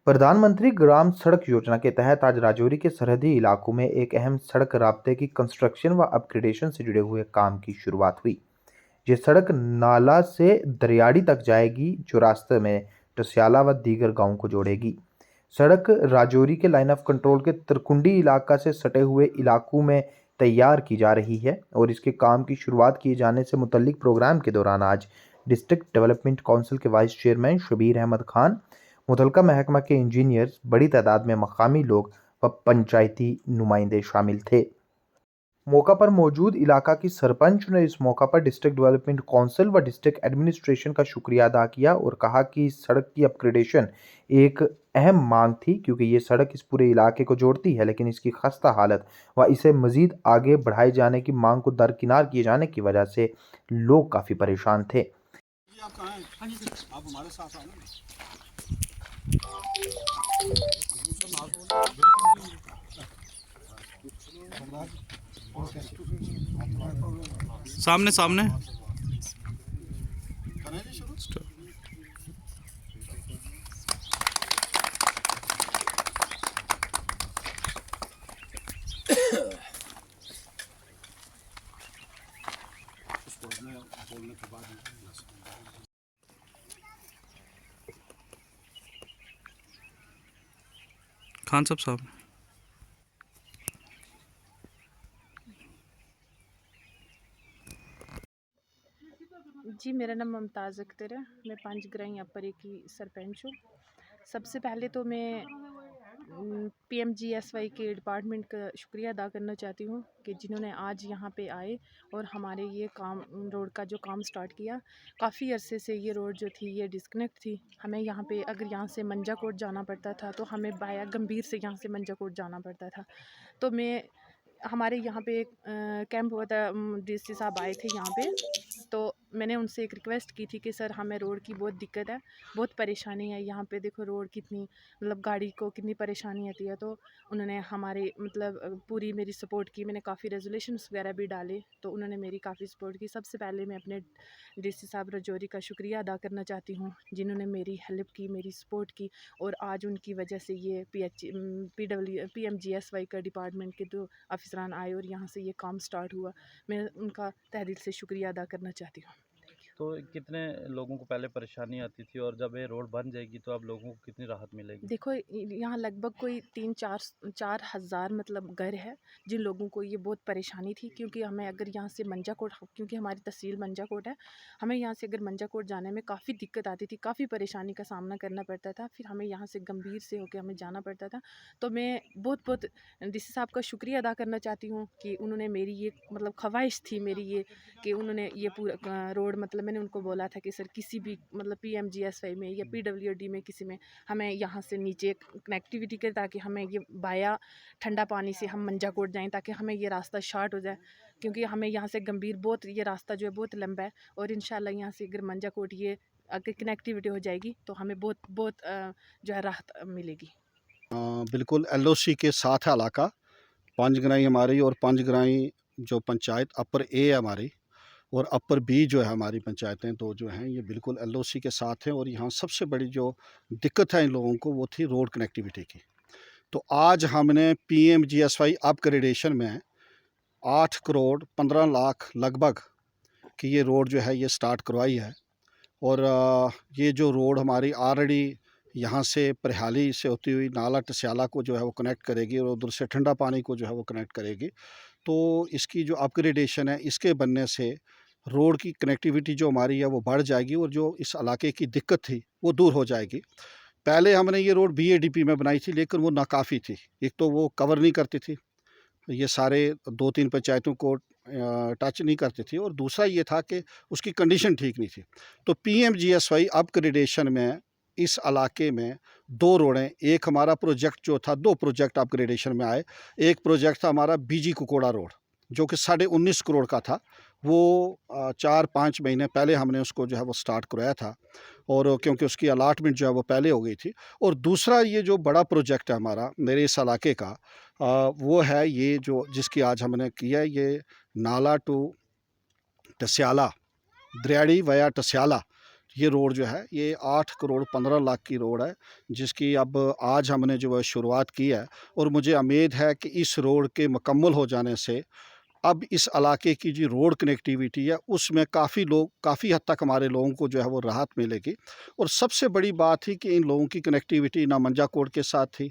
प्रधानमंत्री ग्राम सड़क योजना के तहत आज राजौरी के सरहदी इलाकों में एक अहम सड़क राब्ते की कंस्ट्रक्शन व अपग्रेडेशन से जुड़े हुए काम की शुरुआत हुई। ये सड़क नाला से दरियाड़ी तक जाएगी, जो रास्ते में टस्याला व दीगर गांवों को जोड़ेगी। सड़क राजौरी के लाइन ऑफ कंट्रोल के तरकुंडी इलाका से सटे हुए इलाकों में तैयार की जा रही है और इसके काम की शुरुआत किए जाने से मुतल्लिक प्रोग्राम के दौरान आज डिस्ट्रिक्ट डेवलपमेंट काउंसिल के वाइस चेयरमैन शबीर अहमद खान, मुतलका महकमा के इंजीनियर्स, बड़ी तादाद में मकामी लोग व पंचायती नुमाइंदे शामिल थे। मौका पर मौजूद इलाका की सरपंच ने इस मौका पर डिस्ट्रिक्ट डेवलपमेंट काउंसिल व डिस्ट्रिक्ट एडमिनिस्ट्रेशन का शुक्रिया अदा किया और कहा कि इस सड़क की अपग्रेडेशन एक अहम मांग थी, क्योंकि ये सड़क इस पूरे इलाके को जोड़ती है, लेकिन इसकी खस्ता हालत व इसे मजीद आगे बढ़ाए जाने की मांग को दरकिनार किए जाने की वजह से लोग काफ़ी परेशान थे। आप कहाँ हैं? आप हमारे साथ आओ ना। सामने सामने करें जी शुरू। उसको मैं बोलने के बाद खान साहब जी, मेरा नाम मुमताज़ अख्तर है। मैं पंजग्राही अपरे की सरपंच हूँ। सबसे पहले तो मैं PMGSY के डिपार्टमेंट का शुक्रिया अदा करना चाहती हूँ कि जिन्होंने आज यहाँ पे आए और हमारे ये काम रोड का जो काम स्टार्ट किया। काफ़ी अरसे से ये रोड जो थी ये डिस्कनेक्ट थी। हमें यहाँ पे अगर यहाँ से मंजाकोट जाना पड़ता था तो हमें बाया गंभीर से यहाँ से मंजाकोट जाना पड़ता था। तो हमारे यहाँ पे एक कैंप हुआ था, DC साहब आए थे यहाँ पे, तो मैंने उनसे एक रिक्वेस्ट की थी कि सर हमें रोड की बहुत दिक्कत है, बहुत परेशानी है यहाँ पे, देखो रोड कितनी मतलब गाड़ी को कितनी परेशानी आती है। तो उन्होंने हमारे मतलब पूरी मेरी सपोर्ट की। मैंने काफ़ी रेजोल्यूशंस वगैरह भी डाले, तो उन्होंने मेरी काफ़ी सपोर्ट की। सबसे पहले मैं अपने DC साहब राजौरी का शुक्रिया अदा करना चाहती हूँ, जिन्होंने मेरी हेल्प की, मेरी सपोर्ट की, और आज उनकी वजह से ये PMGSY का डिपार्टमेंट के दो अफसरान आए और यहाँ से ये काम स्टार्ट हुआ। मैं उनका तहे दिल से शुक्रिया अदा करना चाहती हूँ। तो कितने लोगों को पहले परेशानी आती थी और जब ये रोड बन जाएगी तो अब लोगों को कितनी राहत मिलेगी? देखो, यहाँ लगभग कोई 3-4 हज़ार मतलब घर है जिन लोगों को ये बहुत परेशानी थी, क्योंकि हमें अगर यहाँ से मंजाकोट, क्योंकि हमारी तहसील मंजाकोट है, हमें यहाँ से अगर मंजाकोट जाने में काफ़ी दिक्कत आती थी, काफ़ी परेशानी का सामना करना पड़ता था। फिर हमें यहाँ से गंभीर से होकर हमें जाना पड़ता था। तो मैं बहुत DC साहब का शुक्रिया अदा करना चाहती हूँ कि उन्होंने मेरी ये मतलब ख्वाहिश थी मेरी ये, कि उन्होंने ये पूरा रोड, मतलब मैंने उनको बोला था कि सर किसी भी मतलब PMGSY में या PWD में किसी में हमें यहाँ से नीचे कनेक्टिविटी करें, ताकि हमें ये बाया ठंडा पानी से हम मंजाकोट जाएं, ताकि हमें ये रास्ता शार्ट हो जाए, क्योंकि हमें यहाँ से गंभीर बहुत ये रास्ता जो है बहुत लंबा है। और इंशाल्लाह यहाँ से अगर मंजाकोट ये अगर कनेक्टिविटी हो जाएगी तो हमें बहुत जो है राहत मिलेगी। बिल्कुल LOC के साथ है इलाका पंजग्राही हमारी, और पंजग्राही जो पंचायत अपर A है हमारी और अपर B जो है हमारी पंचायतें दो जो हैं, ये बिल्कुल LOC के साथ हैं। और यहाँ सबसे बड़ी जो दिक्कत है इन लोगों को वो थी रोड कनेक्टिविटी की। तो आज हमने PMGSY अपग्रेडेशन में 8 करोड़ 15 लाख लगभग की ये रोड जो है ये स्टार्ट करवाई है। और ये जो रोड हमारी ऑलरेडी यहाँ से परिहाली से होती हुई नाला टस्याला को जो है वो कनेक्ट करेगी और उधर से ठंडा पानी को जो है वो कनेक्ट करेगी। तो इसकी जो अपग्रेडेशन है, इसके बनने से रोड की कनेक्टिविटी जो हमारी है वो बढ़ जाएगी और जो इस इलाके की दिक्कत थी वो दूर हो जाएगी। पहले हमने ये रोड BADP में बनाई थी, लेकिन वो नाकाफ़ी थी। एक तो वो कवर नहीं करती थी, ये सारे 2-3 पंचायतों को टच नहीं करती थी, और दूसरा ये था कि उसकी कंडीशन ठीक नहीं थी। तो PMGSY अपग्रेडेशन में इस इलाके में 2 रोडें, एक हमारा प्रोजेक्ट जो था, 2 प्रोजेक्ट अपग्रेडेशन में आए। एक प्रोजेक्ट था हमारा BG कुकोड़ा रोड, जो कि 19.5 करोड़ का था। वो 4-5 महीने पहले हमने उसको जो है वो स्टार्ट करवाया था, और क्योंकि उसकी अलाटमेंट जो है वो पहले हो गई थी। और दूसरा ये जो बड़ा प्रोजेक्ट है हमारा मेरे इस इलाके का, वो है ये जो जिसकी आज हमने किया है, ये नाला टू टस्याला, दरियाड़ी वया टस्याला, ये रोड जो है ये 8 करोड़ 15 लाख की रोड है, जिसकी अब आज हमने जो है शुरुआत की है। और मुझे उम्मीद है कि इस रोड के मुकम्मल हो जाने से अब इस इलाके की जो रोड कनेक्टिविटी है उसमें काफ़ी हद तक हमारे लोगों को जो है वो राहत मिलेगी। और सबसे बड़ी बात थी कि इन लोगों की कनेक्टिविटी ना मंजाकोट के साथ थी,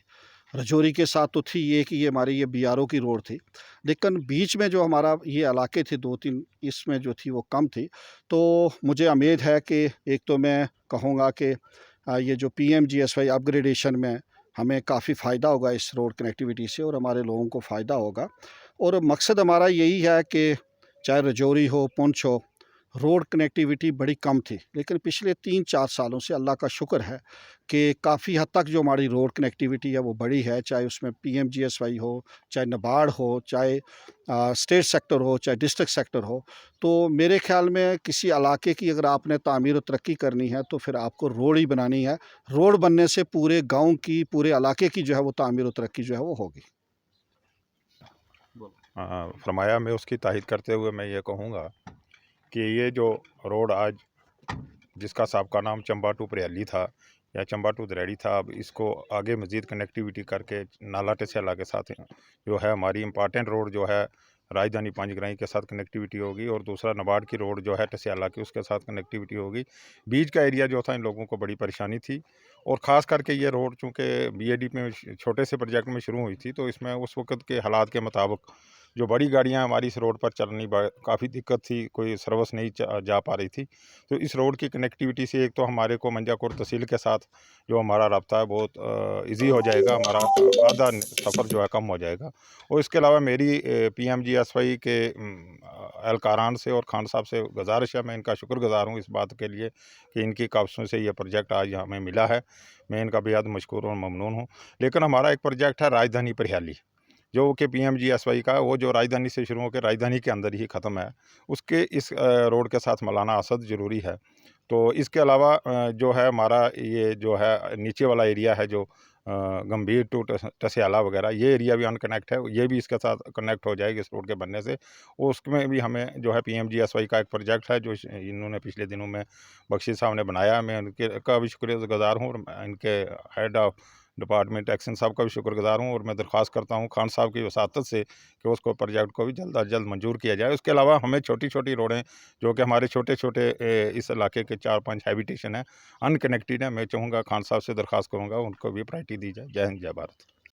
रजौरी के साथ तो थी ये कि ये हमारी ये बीआरओ की रोड थी, लेकिन बीच में जो हमारा ये इलाके थे 2-3 इसमें जो थी वो कम थी। तो मुझे उम्मीद है कि एक तो मैं कहूँगा कि ये जो पीएमजीएसवाई अपग्रेडेशन में हमें काफ़ी फ़ायदा होगा इस रोड कनेक्टिविटी से और हमारे लोगों को फ़ायदा होगा। और मकसद हमारा यही है कि चाहे रजौरी हो, पुंछ हो, रोड कनेक्टिविटी बड़ी कम थी, लेकिन पिछले 3-4 सालों से अल्लाह का शुक्र है कि काफ़ी हद तक जो हमारी रोड कनेक्टिविटी है वो बढ़ी है। चाहे उसमें पीएमजीएसवाई हो, चाहे नाबार्ड हो, चाहे स्टेट सेक्टर हो, चाहे डिस्ट्रिक्ट सेक्टर हो। तो मेरे ख़्याल में किसी इलाके की अगर आपने तामीर और तरक्की करनी है तो फिर आपको रोड ही बनानी है। रोड बनने से पूरे गाँव की, पूरे इलाके की जो है वो तामीर और तरक्की जो है वो होगी। फरमाया। मैं उसकी तायद करते हुए मैं ये कहूँगा कि ये जो रोड आज जिसका साबका नाम चंबा टू परेली था या चंबा टू दरेड़ी था, अब इसको आगे मज़ीद कनेक्टिविटी करके नाला टेसेला के साथ जो है हमारी इम्पॉर्टेंट रोड जो है राजधानी पांचग्राही के साथ कनेक्टिविटी होगी और दूसरा नाबार्ड की रोड जो है टसियाला की उसके साथ कनेक्टिविटी होगी। बीच का एरिया जो था इन लोगों को बड़ी परेशानी थी और ख़ास करके ये रोड चूँकि बीएडी में छोटे से प्रोजेक्ट में शुरू हुई थी तो इसमें उस वक्त के हालात के मुताबिक जो बड़ी गाड़ियां हमारी इस रोड पर चलनी काफ़ी दिक्कत थी, कोई सर्विस नहीं जा पा रही थी। तो इस रोड की कनेक्टिविटी से एक तो हमारे को मंजाकोट तहसील के साथ जो हमारा रब्ता है बहुत ईजी हो जाएगा, हमारा आधा सफ़र जो है कम हो जाएगा। और इसके अलावा मेरी पीएमजीएसवाई के एहलकारान से और खान साहब से गुजारिश है, मैं इनका शुक्रगुजार हूँ इस बात के लिए कि इनकी काबसों से ये प्रोजेक्ट आज हमें मिला है। मैं इनका बेहद मशकूर और ममनून हूँ। लेकिन हमारा एक प्रोजेक्ट है राजधानी परेली जो कि पीएमजीएसवाई का, वो जो राजधानी से शुरू होकर राजधानी के अंदर ही ख़त्म है, उसके इस रोड के साथ मलाना असद ज़रूरी है। तो इसके अलावा जो है हमारा ये जो है नीचे वाला एरिया है जो गंभीर टू टसियाला वगैरह, ये एरिया भी अनकनेक्ट है, ये भी इसके साथ कनेक्ट हो जाएगी इस रोड के बनने से। उसमें भी हमें जो है पीएमजीएसवाई का एक प्रोजेक्ट है जो इन्होंने पिछले दिनों में बख्शी साहब ने बनाया, मैं उनके का भी शुक्रगुजार हूँ और इनके हेड ऑफ डिपार्टमेंट एक्शन साहब का भी शुक्रगुजार हूँ। और मैं दरख्वास्त करता हूँ खान साहब की वसातत से कि उसको प्रोजेक्ट को भी जल्द अज जल्द मंजूर किया जाए। उसके अलावा हमें छोटी छोटी रोडें जो कि हमारे छोटे छोटे इस इलाके के 4-5 हैबिटेशन है, अनकनेक्टेड है, मैं चाहूँगा खान साहब से दरख्वास्त करूँगा उनको भी प्रायोरिटी दी जाए। जय हिंद, जय भारत।